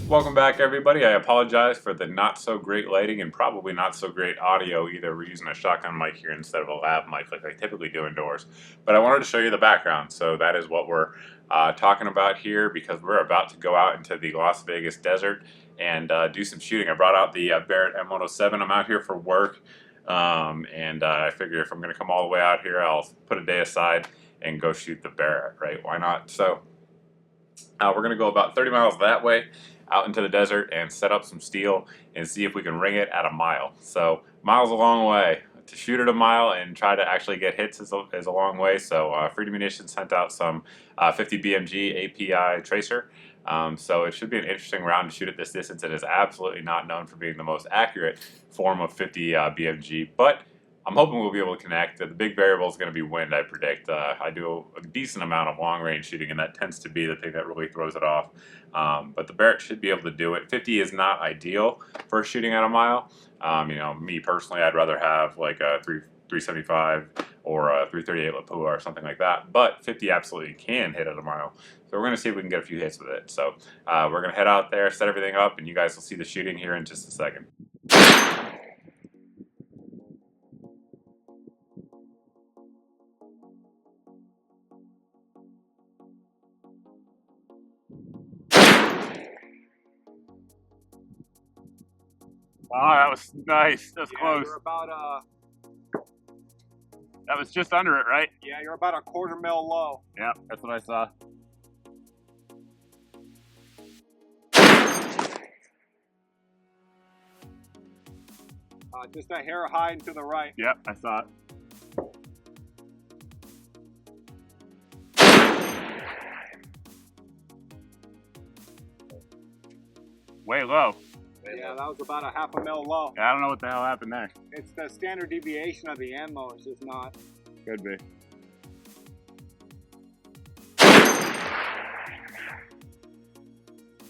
Welcome back, everybody. I apologize for the not so great lighting and probably not so great audio either. We're using a shotgun mic here instead of a lav mic like I typically do indoors. But I wanted to show you the background. So that is what we're talking about here, because we're about to go out into the Las Vegas desert and do some shooting. I brought out the Barrett M107. I'm out here for work, and I figure if I'm going to come all the way out here, I'll put a day aside and go shoot the Barrett, right? Why not? So we're going to go about 30 miles that way out into the desert and set up some steel and see if we can ring it at a mile. So miles a long way. To shoot at a mile and try to actually get hits is a long way. So Freedom Munitions sent out some 50 BMG API tracer. So it should be an interesting round to shoot at this distance. It is absolutely not known for being the most accurate form of 50 BMG, but I'm hoping we'll be able to connect. The big variable is going to be wind, I predict. I do a decent amount of long-range shooting, and that tends to be the thing that really throws it off. But the Barrett should be able to do it. 50 is not ideal for shooting at a mile. You know, me personally, I'd rather have like a 375 or a 338 Lapua or something like that. But 50 absolutely can hit at a mile. So we're going to see if we can get a few hits with it. So we're going to head out there, set everything up, and you guys will see the shooting here in just a second. Oh, that was nice. That was close. You're about That was just under it, right? yeah, you're about a quarter mil low. Yeah, that's what I saw. Just a hair high and to the right. Yep, I saw it. Way low. Yeah, that was about a half a mil low. Yeah, I don't know what the hell happened there. It's the standard deviation of the ammo. It's just not. Could be.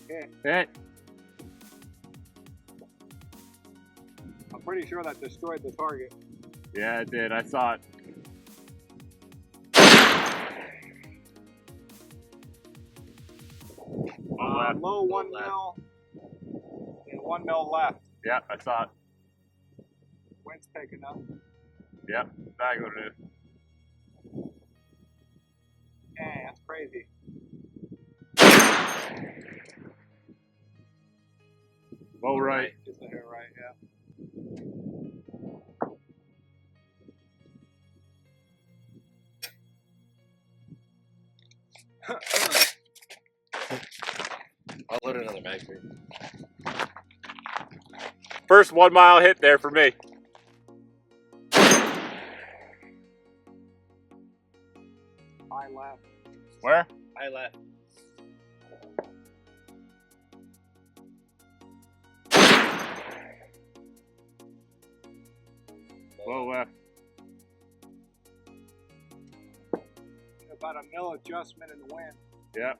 Hit. Hit. I'm pretty sure that destroyed the target. Yeah, it did. I saw it. Low 1 mil and 1 mil left. Yeah, I saw it. Wind's picking up. Yep, exactly what it is. Dang, that's crazy. Low right. Just a hair right, yeah. I'll load another mag for you. First 1 mile hit there for me. High left. Where? I left. Low left. About a mil adjustment in the wind. Yep.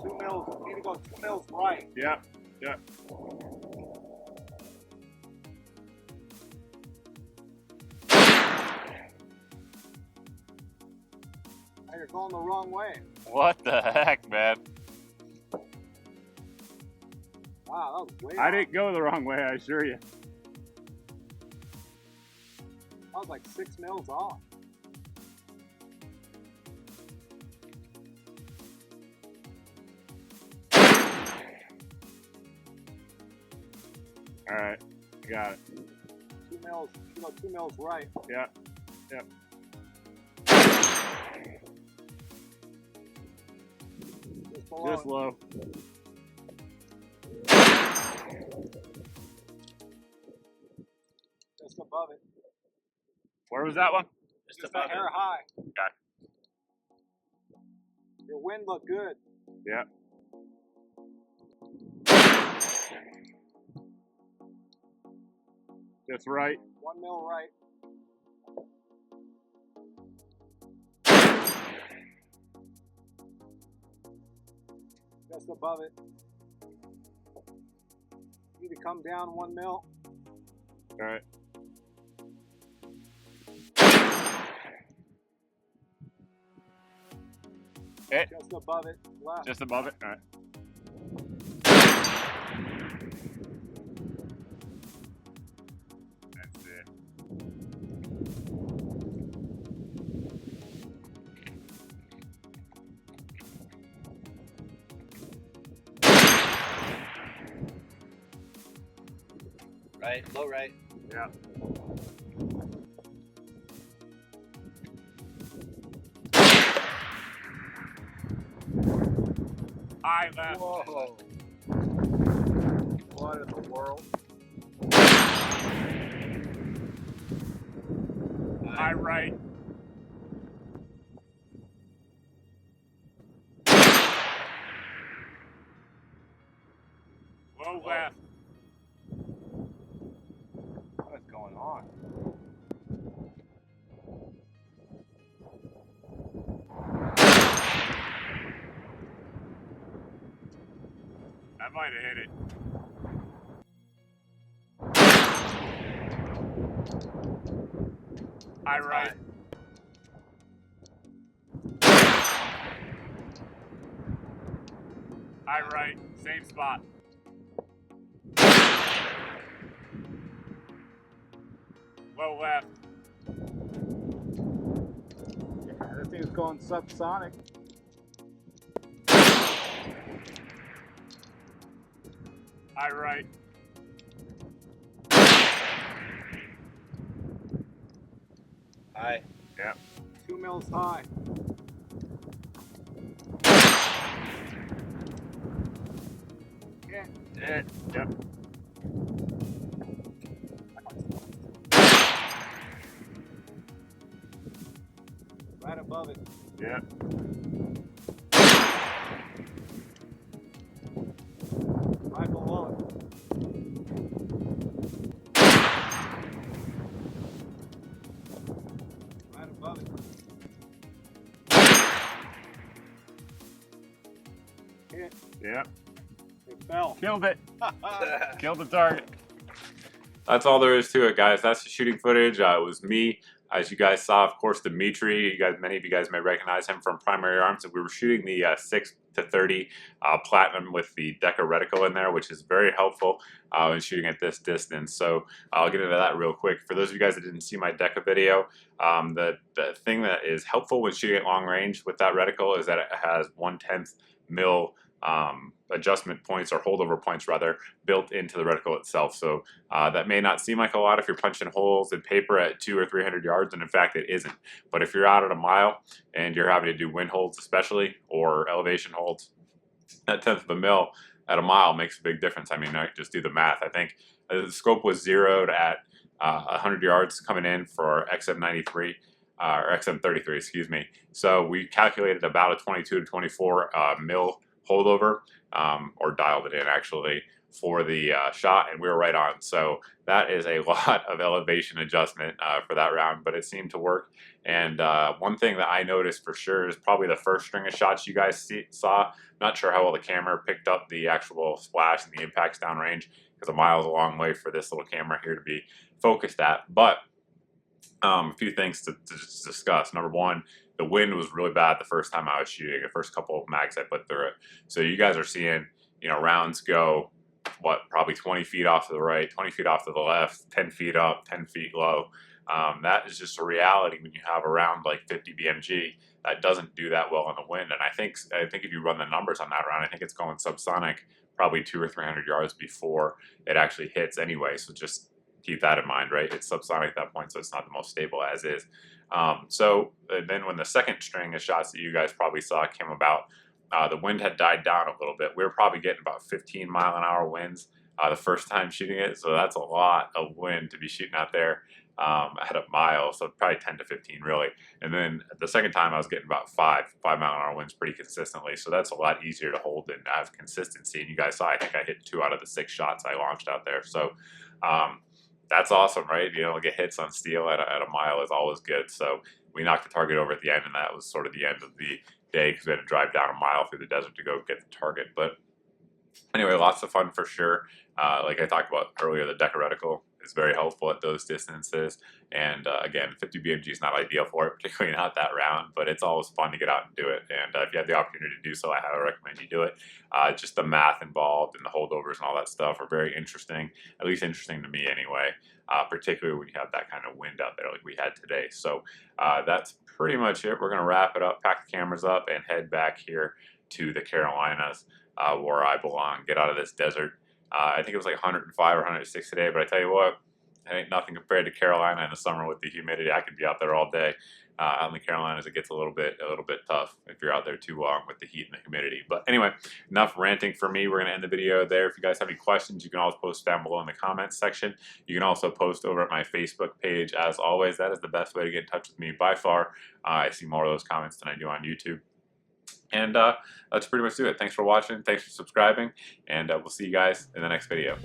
2 mils. Need to go 2 mils right. Yep. Yep. Now you're going the wrong way. What the heck, man? Wow, that was way I off. didn't go the wrong way, I assure you. That was like 6 mils off. All right, I got it. 2 mils. You go 2 mils right. Yep. Yep. Just below. Just low. Just above it. Where was that one? Just a hair high. Okay. Your wind looked good. Yep. Just right. 1 mil right. Just above it. Need to come down 1 mil. All right. Hit. Just above it, left. Just above it. All right. That's it. Right, low right. Yeah. High left. Whoa. What in the world? High right. Low left. What is going on? I might have hit it. High right. High right. Same spot. Low left. Yeah, this thing's going subsonic. High right. High. Yep. 2 mils high. Yeah. Hit. Yep. Right above it. Yep. Right below it. Right above it. Hit. Yep. It fell. Killed it. Killed the target. That's all there is to it, guys. That's the shooting footage. It was me, as you guys saw, of course, Dimitri. Many of you guys may recognize him from Primary Arms. We were shooting the 6 to 30 Platinum with the Deca reticle in there, which is very helpful in shooting at this distance. So I'll get into that real quick. For those of you guys that didn't see my Deca video, the thing that is helpful when shooting at long range with that reticle is that it has 1/10 mil adjustment points, or holdover points rather, built into the reticle itself. So that may not seem like a lot if you're punching holes in paper at 200 or 300 yards, and in fact it isn't. But if you're out at a mile and you're having to do wind holds especially, or elevation holds, that 1/10 of a mil at a mile makes a big difference. I mean, I just do the math. I think the scope was zeroed at 100 yards coming in for XM93. Or XM33, excuse me. So we calculated about a 22 to 24 mil holdover, or dialed it in actually, for the shot, and we were right on. So that is a lot of elevation adjustment for that round, but it seemed to work. And one thing that I noticed for sure is probably the first string of shots you guys saw. Not sure how well the camera picked up the actual splash and the impacts downrange, because a mile is a long way for this little camera here to be focused at. But a few things to discuss. Number one, the wind was really bad the first time I was shooting, the first couple of mags I put through it. So you guys are seeing, rounds go, probably 20 feet off to the right, 20 feet off to the left, 10 feet up, 10 feet low. That is just a reality when you have a round like 50 BMG that doesn't do that well in the wind. And I think if you run the numbers on that round, I think it's going subsonic probably 200 or 300 yards before it actually hits anyway. So just keep that in mind, right? It's subsonic at that point, so it's not the most stable as is. So then when the second string of shots that you guys probably saw came about, the wind had died down a little bit. We were probably getting about 15-mile-an-hour winds the first time shooting it, so that's a lot of wind to be shooting out there at a mile, so probably 10 to 15 really. And then the second time I was getting about 5-mile-an-hour winds pretty consistently, so that's a lot easier to hold and have consistency. And you guys saw, I think I hit 2 out of the 6 shots I launched out there. So that's awesome, right? Get hits on steel at a mile is always good. So we knocked the target over at the end, and that was sort of the end of the day, because we had to drive down a mile through the desert to go get the target. But anyway, lots of fun for sure. Like I talked about earlier, the Deca reticle is very helpful at those distances. And again, 50 BMG is not ideal for it, particularly not that round, but it's always fun to get out and do it. And if you have the opportunity to do so, I highly recommend you do it. Just the math involved and the holdovers and all that stuff are very interesting, at least interesting to me anyway, particularly when you have that kind of wind out there like we had today. So that's pretty much it. We're going to wrap it up, pack the cameras up, and head back here to the Carolinas where I belong, get out of this desert. I think it was like 105 or 106 today, but I tell you what, it ain't nothing compared to Carolina in the summer with the humidity. I could be out there all day. Out in the Carolinas, it gets a little bit tough if you're out there too long with the heat and the humidity. But anyway, enough ranting for me. We're going to end the video there. If you guys have any questions, you can always post down below in the comments section. You can also post over at my Facebook page. As always, that is the best way to get in touch with me by far. I see more of those comments than I do on YouTube. And that's pretty much it. Thanks for watching. Thanks for subscribing. And we'll see you guys in the next video.